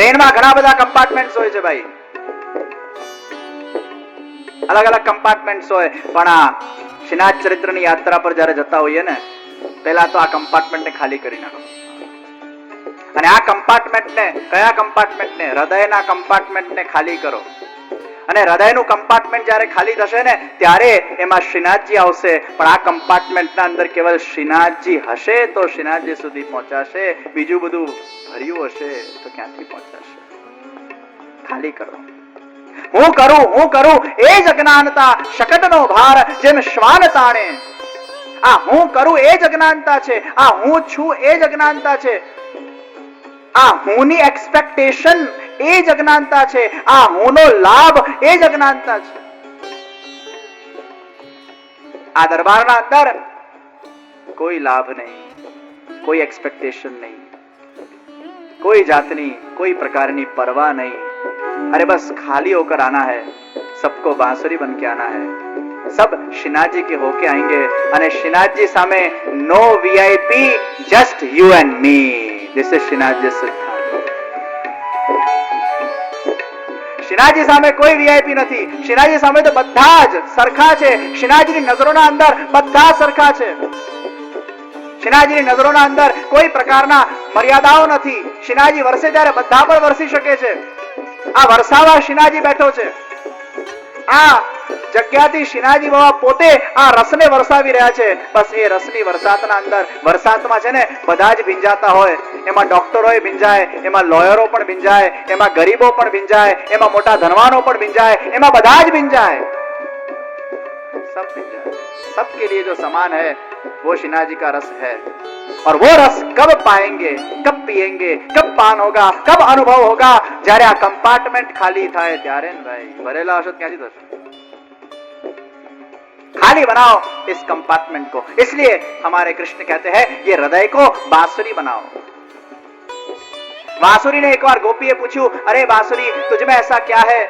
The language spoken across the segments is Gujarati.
ટ્રેનમાં ઘણા બધા કમ્પાર્ટમેન્ટ્સ હોય છે ભાઈ, અલગ અલગ કમ્પાર્ટમેન્ટ્સ હોય, પણ આ શ્રીનાથ ચરિત્રની યાત્રા પર જ્યારે જતા હોઈએ ને, પહેલા તો આ કમ્પાર્ટમેન્ટને ખાલી કરી નાખો. અને આ કમ્પાર્ટમેન્ટને, કયા કમ્પાર્ટમેન્ટને? હૃદયના કમ્પાર્ટમેન્ટને ખાલી કરો. અને હૃદયનું કમ્પાર્ટમેન્ટ જ્યારે ખાલી થશે ને, ત્યારે એમાં શ્રીનાથજી આવશે. પણ આ કમ્પાર્ટમેન્ટના અંદર કેવલ શ્રીનાથજી હશે તો શ્રીનાથજી સુધી પહોંચાશે. બીજું બધું ભર્યું હશે તો ક્યાંથી પહોંચાશે? ખાલી કરો. હું કરું એ જ અજ્ઞાનતા, શકટનો ભાર જેમ શ્વાન તાણે. આ હું કરું એ જ અજ્ઞાનતા છે, આ હું છું એ જ અજ્ઞાનતા છે, આ હુંની એક્સપેક્ટેશન એ જ અજ્ઞાનતા છે, આ હુંનો લાભ એ જ અજ્ઞાનતા છે. આ દરબારના અંદર કોઈ લાભ નહીં, કોઈ એક્સપેક્ટેશન નહીં, कोई जातनी कोई प्रकार की परवाह नहीं. अरे बस खाली होकर आना है, सबको बांसुरी बन के आना है. सब श्रीनाथ जी के होके आएंगे. અને શ્રીનાથજી સામે નો VIP, just you and me. This is Shrinathji સિદ્ધાંત. શ્રીનાથજી સામે કોઈ વીઆઈપી નથી. શ્રીનાથજી સામે તો બધા જ સરખા છે. શ્રીનાથજીની નજરોના અંદર બધા સરખા છે. શ્રીનાથજીની નજરોના અંદર કોઈ પ્રકારના મર્યાદાઓ નથી. શ્રીનાથજી વરસે ત્યારે બધા પર વરસી શકે છે. આ વરસાવા શ્રીનાથજી બેઠો છે. આ જગ્યાથી શ્રીનાથજી બાબા પોતે આ રસને વરસાવી રહ્યા છે. બસ એ રસની વરસાદના અંદર, વરસાદમાં છે ને બધા જ ભીંજાતા હોય. એમાં ડોક્ટરોય ભીંજાય, એમાં લોયરો પણ ભીંજાય, એમાં ગરીબો પણ ભીંજાય, એમાં મોટા ધનવાનો પણ ભીંજાય, એમાં બધા જ ભીંજાય. सब भींजाए. सबके लिए जो समान है वो श्रीनाथ जी का रस है. और वो रस कब पाएंगे, कब पिएंगे, कब पान होगा, कब अनुभव होगा? જ્યારે આ કમ્પાર્ટમેન્ટ ખાલી થાય ત્યારે ને ભાઈ. ભરેલા હશો ક્યાંથી થશે? खाली बनाओ इस कंपार्टमेंट को. इसलिए हमारे कृष्ण कहते हैं ये हृदय को बांसुरी बनाओ. बांसुरी ने एक बार गोपी पूछू, अरे बांसुरी तुझ में ऐसा क्या है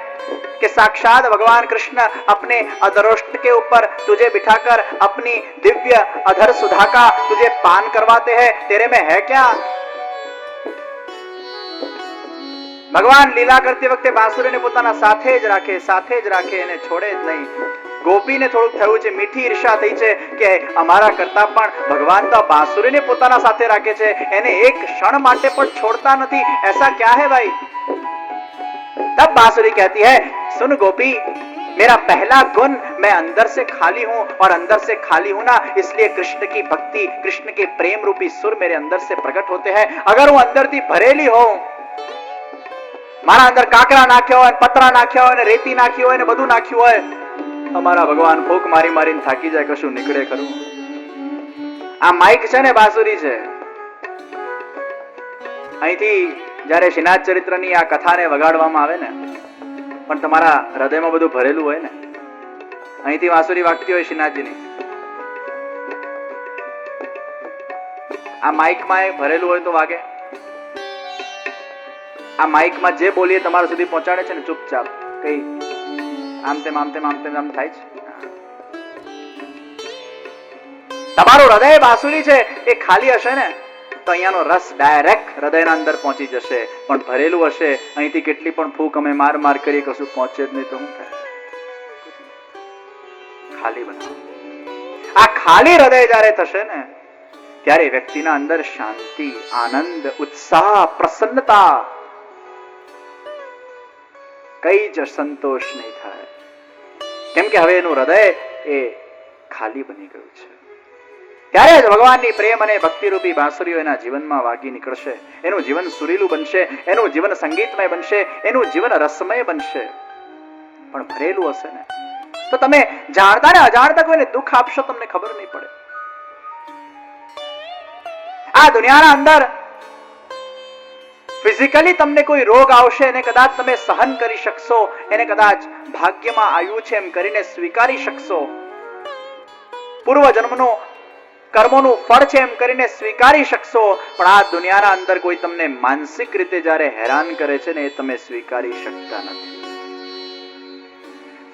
कि साक्षात भगवान कृष्ण अपने अधरोष्ट के ऊपर तुझे बिठाकर अपनी दिव्य अधर सुधा का तुझे पान करवाते हैं, तेरे में है क्या? ભગવાન લીલા કરતી વખતે બાંસુરીને પોતાના સાથે જ રાખે એને છોડે જ નહીં. ગોપીને થોડુંક થયું છે, મીઠી ઈર્ષા થઈ છે કે અમારા કરતા પણ ભગવાન તો બાંસુરીને પોતાના સાથે રાખે છે, એને એક ક્ષણ માટે પણ છોડતા નથી. ऐसा क्या है भाई? तब बांसुरी कहती है, सुन गोपी, मेरा पहला गुण मैं अंदर से खाली हूं, और अंदर से खाली हूं ना, इसलिए कृष्ण की भक्ति, कृष्ण के प्रेम रूपी सुर मेरे अंदर से प्रकट होते हैं. अगर હું અંદરથી ભરેલી હોઉં, મારા અંદર કાકરા નાખ્યા હોય, પતરા નાખ્યા હોય, રેતી નાખી હોય, ને બધું નાખ્યું હોય, અમારા ભગવાન ફૂંક મારી મારીને થાકી જાય, કશું નીકળે ખરું? આ માઇક છે ને, બાંસુરી છે. અહીંથી જ્યારે શ્રીનાથ ચરિત્રની આ કથાને વગાડવામાં આવે ને, પણ તમારા હૃદયમાં બધું ભરેલું હોય ને, અહીંથી બાંસુરી વાગતી હોય શ્રીનાથજીની. આ માઇકમાં ભરેલું હોય તો વાગે. આ માઇકમાં જે બોલીએ તમારા સુધી પહોંચાડે છે ને, ચૂપચાપ કઈ આમ તેમ થાય છે. તમારું હૃદય બાંસુરી છે, એ ખાલી હશે ને તો અહીંયાનો રસ ડાયરેક્ટ હૃદયના અંદર પહોંચી જશે. પણ ભરેલું હશે, અહીંથી કેટલી પણ ફૂંક અમે માર કરીએ, કશું પહોંચે જ નહીં. તો શું થાય? ખાલી બનાવો. આ ખાલી હૃદય જ્યારે થશે ને, ત્યારે વ્યક્તિના અંદર શાંતિ, આનંદ, ઉત્સાહ, પ્રસન્નતા, કઈ જ સંતોષ નહીં થાય. કેમ કે હવે એનું હૃદય એ ખાલી બની ગયું છે. ત્યારે જ ભગવાનની પ્રેમ અને ભક્તિ રૂપી બાંસુરીઓ એના જીવનમાં વાગી નીકળશે. એનું જીવન સુરીલું બનશે, એનું જીવન સંગીતમય બનશે, એનું જીવન રસમય બનશે. પણ ભરેલું હશે ને તો તમે જાણતા ને અજાણતા કોઈને દુઃખ આપશો, તમને ખબર નહીં પડે. આ દુનિયાના અંદર ફિઝિકલી તમને કોઈ રોગ આવશે, એને કદાચ તમે સહન કરી શકશો, એને કદાચ ભાગ્યમાં આવ્યું છે એમ કરીને સ્વીકારી શકશો, પૂર્વ જન્મનો કર્મોનું ફળ છે એમ કરીને સ્વીકારી શકશો. પણ આ દુનિયાના અંદર કોઈ તમને માનસિક રીતે જ્યારે હેરાન કરે છે ને, એ તમે સ્વીકારી શકતા નથી.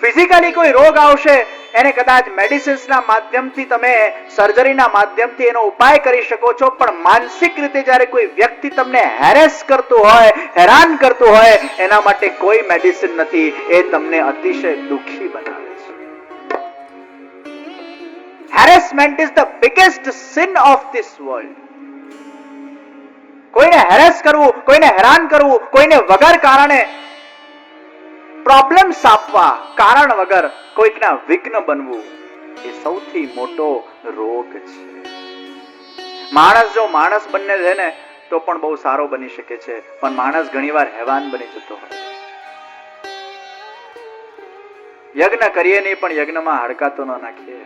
ફિઝિકલી કોઈ રોગ આવશે, એને કદાચ મેડિસિન્સના માધ્યમથી તમે સર્જરીના માધ્યમથી એનો ઉપાય કરી શકો છો, પણ માનસિક રીતે જ્યારે કોઈ વ્યક્તિ તમને હેરેસ કરતું હોય, હેરાન કરતું હોય, એના માટે કોઈ મેડિસિન નથી. એ તમને અતિશય દુઃખી બનાવે છે. Harassment is the biggest sin of this world. કોઈને હેરેસ કરવું, કોઈને હેરાન કરવું, કોઈને વગર કારણે પ્રોબ્લેમ્સ આપવા, કારણ વગર કોઈકના વિઘ્ન બનવું, એ સૌથી મોટો રોગ છે. માણસ જો માણસ બનને રહે ને તો પણ બહુ સારો બની શકે છે, પણ માણસ ઘણીવાર હેવાન બની જતો હોય. યજ્ઞ કરીએ નહીં પણ યજ્ઞમાં હાડકા તો ન નાખીએ.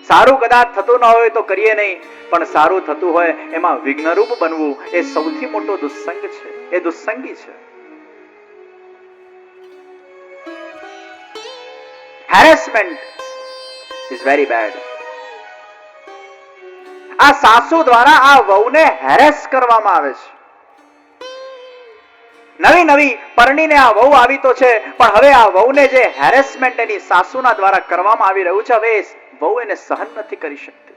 સારું કદાચ થતું ન હોય તો કરીએ નહીં, પણ સારું થતું હોય એમાં વિઘ્નરૂપ બનવું એ સૌથી મોટો દુસ્સંગ છે, એ દુસ્સંગી છે. Harassment is very bad. આ સાસુ દ્વારા આ વહુને હેરેસ કરવામાં આવે છે. નવી નવી પરણીને આ વહુ આવી તો છે, પણ હવે આ વહુને જે હેરેસમેન્ટ એની સાસુના દ્વારા કરવામાં આવી રહ્યું છે, હવે વહુ એને સહન નથી કરી શકતી.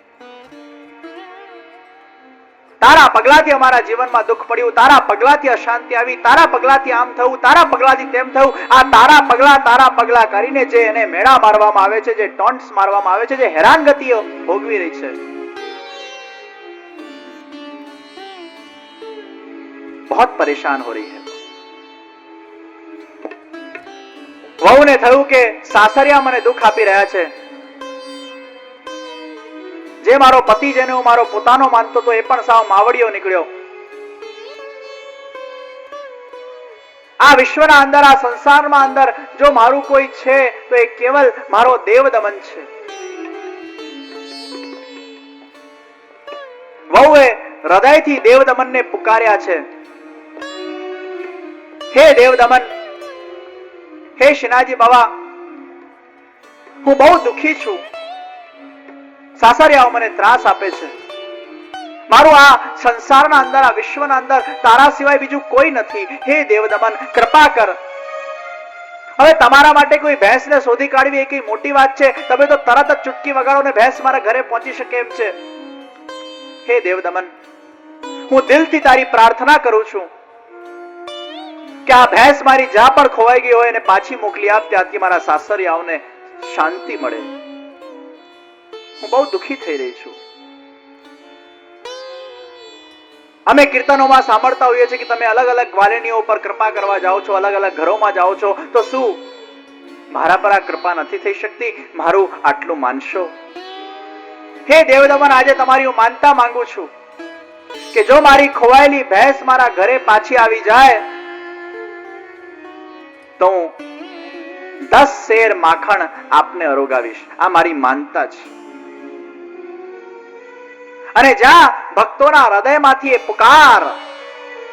તારા પગલાથી અમારા જીવનમાં દુઃખ પડ્યું, તારા પગલાથી અશાંતિ આવી, તારા પગલાથી આમ થયું, તારા પગલાથી તેમ થયું. આ તારા પગલા કરીને જે એને મેળા મારવામાં આવે છે, જે ટોન્ટ્સ મારવામાં આવે છે, જે હેરાનગતિઓ ભોગવી રહી છે, बहुत परेशान हो रही है. વહુને થયું કે સાસરિયા મને દુઃખ આપી રહ્યા છે. જે મારો પતિ, જેને હું મારો પોતાનો માનતો તો, એ પણ સાવ માવડિયો નીકળ્યો. આ વિશ્વના અંદર, આ સંસારમાં અંદર જો મારું કોઈ છે તો એ કેવલ મારો દેવ દમન છે. વહુએ હૃદયથી દેવ દમનને પુકાર્યા છે. હે દેવ દમન, હે શ્રીનાજી બાવા, હું બહુ દુઃખી છું. સાસરિયાઓ મને ત્રાસ આપે છે. મારું આ સંસારના અંદર, આ વિશ્વના અંદર તારા સિવાય બીજું કોઈ નથી. હે દેવ દમન, કૃપા કર. હવે તમારા માટે કોઈ ભેંસને શોધી કાઢવી એ કઈ મોટી વાત છે? તમે તો તરત જ ચુટકી વગાડો ને ભેંસ મારા ઘરે પહોંચી શકે એમ છે. હે દેવ દમન, હું દિલથી તારી પ્રાર્થના કરું છું કે આ ભેંસ મારી જ્યાં પણ ખોવાઈ ગઈ હોય એને પાછી મોકલી આપ, ત્યાંથી મારા સાસરિયાઓને શાંતિ મળે. હું બહુ દુઃખી થઈ રહી છું. અમે કીર્તનોમાં સાંભળતા હોઈએ છીએ કે તમે અલગ અલગ ગ્વાલિનીઓ પર કૃપા કરવા જાઓ છો, અલગ અલગ ઘરોમાં જાઓ છો, તો શું મારા પર આ કૃપા નથી થઈ શકતી? મારું આટલું માનશો? હે દેવ દમન, આજે તમારી હું માનતા માંગુ છું કે જો મારી ખોવાયેલી ભેંસ મારા ઘરે પાછી આવી જાય તો હું 10 શેર માખણ આપને અરોગાવીશ. આ મારી માનતા છે. અને જ્યાં ભક્તોના હૃદયમાંથી એ પુકાર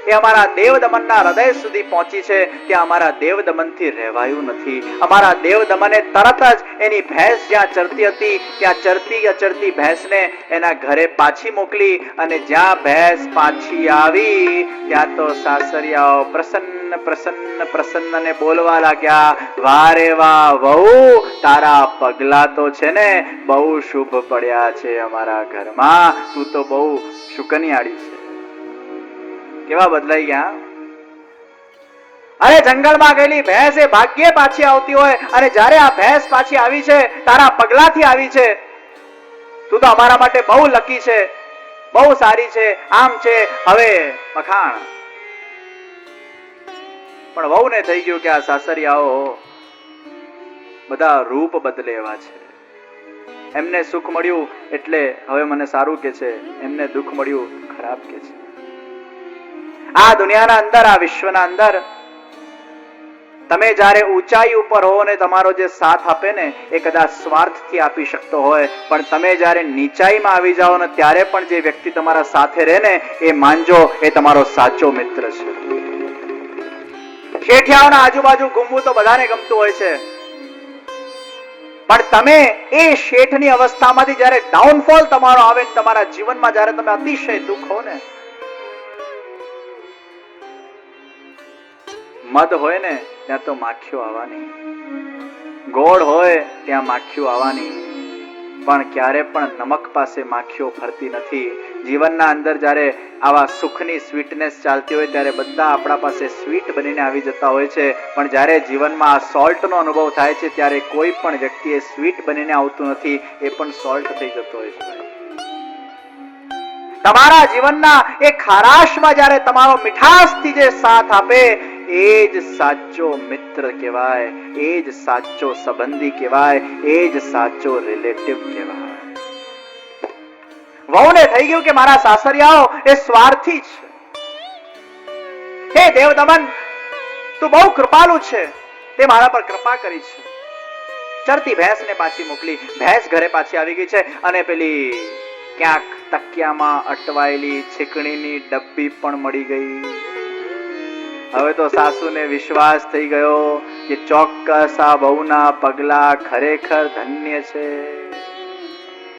એ અમારા દેવ દમનના હૃદય સુધી પહોંચી છે, ત્યાં અમારા દેવ દમનથી રહેવાયું નથી. અમારા દેવ દમને તરત જ એની ભેંસ જ્યાં ચરતી હતી ત્યાં ચરતી અચરતી ભેંસને એના ઘરે પાછી મોકલી. અને જ્યાં ભેંસ પાછી આવી ત્યાં તો સાસરિયાઓ પ્રસન્ન પ્રસન્ન પ્રસન્ન ને બોલવા લાગ્યા, વાહ રે વાહ વહુ, તારા પગલા તો છે ને બહુ શુભ પડ્યા છે અમારા ઘરમાં. તું તો બહુ શુકનિયાળી છે. કેવા બદલાઈ ગયા! અરે જંગલમાં ગયેલી ભેંસ એ ભાગ્યે પાછી આવતી હોય, અને જ્યારે આ ભેંસ પાછી આવી છે, તારા પગલાથી આવી છે, તું તો અમારા માટે બહુ લકી છે, બહુ સારી છે, આમ છે. હવે વખાણ. પણ વહુને થઈ ગયું કે આ સાસરિયાઓ બધા રૂપ બદલે એવા છે. એમને સુખ મળ્યું એટલે હવે મને સારું કે છે, એમને દુઃખ મળ્યું ખરાબ કે છે. આ દુનિયાના અંદર, આ વિશ્વના અંદર તમે જ્યારે ઊંચાઈ ઉપર હો ને તમારો જે સાથ આપે ને એ કદાચ સ્વાર્થથી આપી શકતો હોય, પણ તમે જ્યારે નીચાઈમાં આવી જાઓ ને ત્યારે પણ જે વ્યક્તિ તમારા સાથે રહે ને એ માનજો એ તમારો સાચો મિત્ર છે. શેઠિયાઓના આજુબાજુ ઘૂમવું તો બધાને ગમતું હોય છે, પણ તમે એ શેઠની અવસ્થામાંથી જ્યારે ડાઉનફોલ તમારો આવે ને તમારા જીવનમાં જ્યારે તમે અતિશય દુઃખ હો ને, મધ હોય ને ત્યાં તો માખીઓ આવવાની. ગોળ હોય ત્યાં માખીઓ આવવાની, પણ ક્યારે પણ નમક પાસે માખીઓ ફરતી નથી. જીવનના અંદર જ્યારે આવા સુખની સ્વીટનેસ ચાલતી હોય ત્યારે બધા આપણા પાસે સ્વીટ બનીને આવી જતા હોય છે, પણ જ્યારે જીવનમાં આ સોલ્ટનો અનુભવ થાય છે ત્યારે કોઈ પણ વ્યક્તિ એ સ્વીટ બનીને આવતું નથી, એ પણ સોલ્ટ થઈ જતો હોય છે. તમારા જીવનના એ ખારાશમાં જ્યારે તમારો મીઠાશથી જે સાથ આપે એ જ સાચો મિત્ર કહેવાય, એ જ સાચો સંબંધી કહેવાય, એ જ સાચો રિલેટિવ કહેવાય. વહુને થઈ ગયું કે મારા સાસરિયાઓ એ સ્વાર્થી છે. હે દેવદમન, તું બહુ કૃપાળુ છે, તે મારા પર કૃપા કરી છે. ચરતી ભેંસને પાછી મોકલી, ભેંસ ઘરે પાછી આવી ગઈ છે અને પેલી ક્યાંક તકિયામાં અટવાયેલી છીકણીની ડબ્બી પણ મળી ગઈ. હવે તો સાસુને વિશ્વાસ થઈ ગયો કે ચોક્કસ આ વહુના પગલા ખરેખર ધન્ય છે.